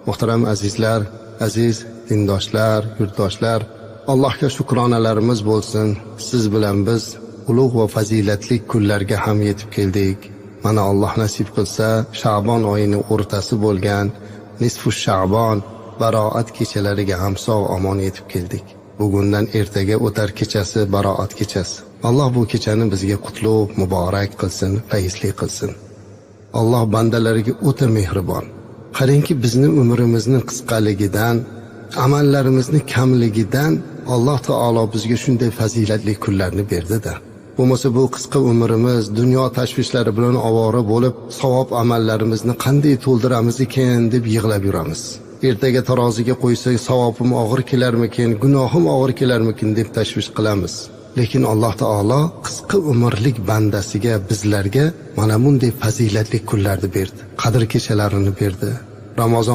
Muhtaram azizlar, aziz dindoshlar, yurtdoshlar, Allohga shukronalarimiz bo'lsin. Siz bilan biz ulug' va fazilatli kunlarga ham yetib keldik. Mana Alloh nasib qilsa, Sha'bon oyining o'rtasi bo'lgan nisfu Sha'bon baroat kechalariga ham sog' omon yetib keldik. Bugundan ertaga o'tar kechasi baroat kechasi. Alloh bu kechani bizga qutlug', muborak qilsin, fayzli qilsin. Alloh bandalariga o'ta mehribon. Qarangki, bizning umrimizni qisqaligidan, amallarimizni kamligidan Alloh taolo bizga shunday fazilatli kunlarni berdi-da. Bo'lmasa bu qisqa umrimiz dunyo tashvishlari bilan ovora bo'lib, savob amallarimizni qanday to'ldiramiz ekan deb yig'lab yuramiz. Ertaga taroziga qo'ysak savobim og'ir kelarmikin, gunohim og'ir kelarmikin deb tashvish qilamiz. Lekin Alloh taolo qisqa umrlik bandasiga, bizlarga mana bunday fazilatli kunlarni berdi. Qadr kechalarini berdi. Ramazon